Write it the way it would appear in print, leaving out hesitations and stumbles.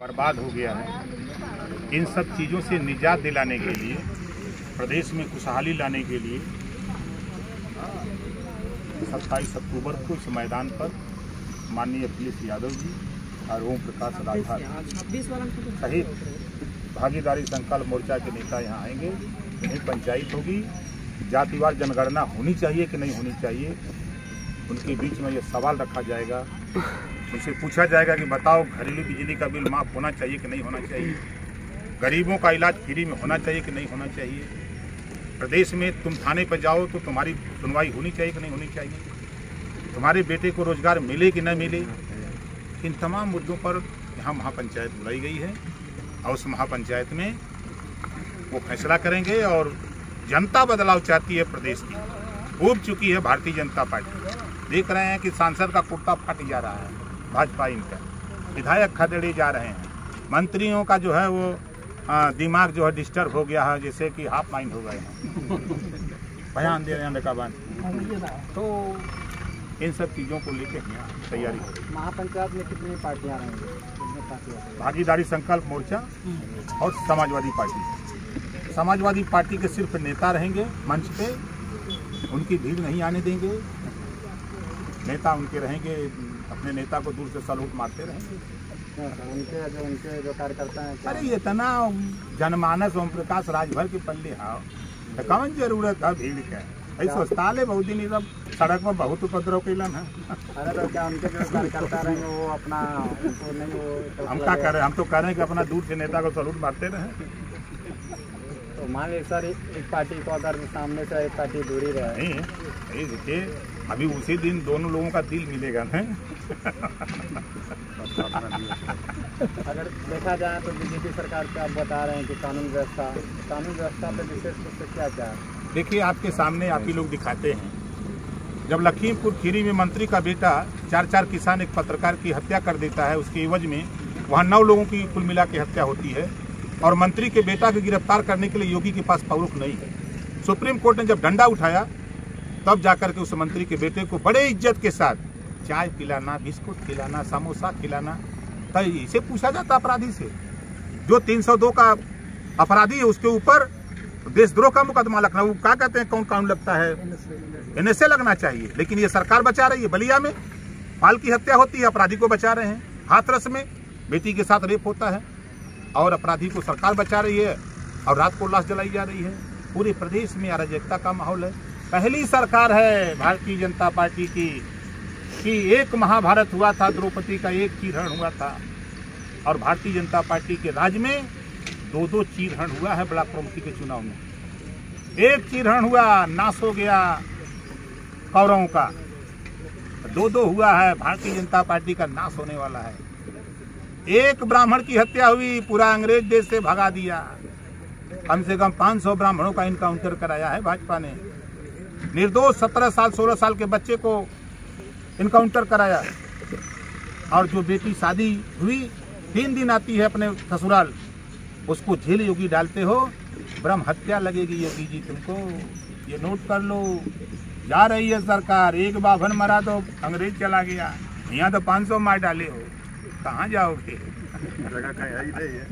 बर्बाद हो गया है। इन सब चीज़ों से निजात दिलाने के लिए, प्रदेश में खुशहाली लाने के लिए 27 अक्टूबर को इस मैदान पर माननीय अखिलेश यादव जी और ओम प्रकाश राठौर सहित भागीदारी संकल्प मोर्चा के नेता यहाँ आएंगे। यही पंचायत होगी। जातिवार जनगणना होनी चाहिए कि नहीं होनी चाहिए, उनके बीच में ये सवाल रखा जाएगा। उनसे पूछा जाएगा कि बताओ, घरेलू बिजली का बिल माफ़ होना चाहिए कि नहीं होना चाहिए, गरीबों का इलाज फ्री में होना चाहिए कि नहीं होना चाहिए, प्रदेश में तुम थाने पर जाओ तो तुम्हारी सुनवाई होनी चाहिए कि नहीं होनी चाहिए, तुम्हारे बेटे को रोजगार मिले कि न मिले। इन तमाम मुद्दों पर यहाँ महापंचायत बुलाई गई है और उस महापंचायत में वो फैसला करेंगे। और जनता बदलाव चाहती है प्रदेश की, ऊब चुकी है भारतीय जनता पार्टी। देख रहे हैं कि सांसद का कुर्ता फट जा रहा है, भाजपा इनका, विधायक खदेड़े जा रहे हैं, मंत्रियों का जो है वो दिमाग जो है डिस्टर्ब हो गया है, जैसे कि हाफ माइंड हो गए हैं, बयान दे रहे हैं बेकाबान। तो इन सब चीज़ों को लेकर तैयारी। महापंचायत में कितनी पार्टियां रहेंगी? भागीदारी संकल्प मोर्चा और समाजवादी पार्टी। समाजवादी पार्टी के सिर्फ नेता रहेंगे मंच पे, उनकी भीड़ नहीं आने देंगे। नेता उनके रहेंगे, अपने नेता को दूर से सलूट मारते रहेंगे। उनके जो कार्यकर्ता हैं, अरे ये तना जनमानस ओम प्रकाश राजभर के पल्ले हाव, तो कौन जरूरत है भीड़ का? ऐसे अस्पताल है, बहुत दिन सब सड़क में बहुत उपद्रव कैलन है। अरे तो क्या उनके जो कार्यकर्ता रहेंगे वो अपना उनको नहीं वो हम क्या करें? हम तो कह रहे हैं कि अपना दूर से नेता को सलूट मारते रहे। तो मान लीजिए सर, एक पार्टी को अगर सामने से एक पार्टी दूरी रहे, नहीं देखिए, अभी उसी दिन दोनों लोगों का दिल मिलेगा ना। अगर देखा जाए तो बीजेपी सरकार पे आप बता रहे हैं कि कानून व्यवस्था पे विशेष रूप से क्या क्या है? देखिए, आपके सामने आप ही लोग दिखाते हैं, जब लखीमपुर खीरी में मंत्री का बेटा 4 किसान एक पत्रकार की हत्या कर देता है, उसके एवज में वहाँ 9 लोगों की कुल मिला के हत्या होती है और मंत्री के बेटा को गिरफ्तार करने के लिए योगी के पास पवरुख नहीं है। सुप्रीम कोर्ट ने जब डंडा उठाया तब जाकर के उस मंत्री के बेटे को बड़े इज्जत के साथ चाय पिलाना, बिस्कुट खिलाना, समोसा खिलाना। तो इसे पूछा जाता अपराधी से, जो 302 का अपराधी है उसके ऊपर देशद्रोह का मुकदमा लगना, वो क्या कहते हैं, कौन कानून लगता है? NSA लगना चाहिए। लेकिन ये सरकार बचा रही है। बलिया में बाल की हत्या होती है, अपराधी को बचा रहे हैं। हाथरस में बेटी के साथ रेप होता है और अपराधी को सरकार बचा रही है और रात को लाश जलाई जा रही है। पूरे प्रदेश में अराजकता का माहौल है। पहली सरकार है भारतीय जनता पार्टी की कि एक महाभारत हुआ था, द्रौपदी का एक चीरहरण हुआ था और भारतीय जनता पार्टी के राज में 2 चीरहरण हुआ है। ब्लॉक प्रमुखी के चुनाव में एक चीरहरण हुआ, नाश हो गया कौरवों का, 2 हुआ है, भारतीय जनता पार्टी का नाश होने वाला है। एक ब्राह्मण की हत्या हुई, पूरा अंग्रेज देश से भगा दिया। कम से कम 500 ब्राह्मणों का इनकाउंटर कराया है भाजपा ने। निर्दोष 17 साल 16 साल के बच्चे को इनकाउंटर कराया। और जो बेटी शादी हुई 3 दिन आती है अपने ससुराल, उसको जेल योगी डालते हो, ब्रह्म हत्या लगेगी योगी जी तुमको, ये नोट कर लो। जा रही है सरकार, एक बाभन मरा तो अंग्रेज चला गया, यहाँ तो 500 मार डाले हो, कहाँ जाओगे? जगह कहीं है ही नहीं है।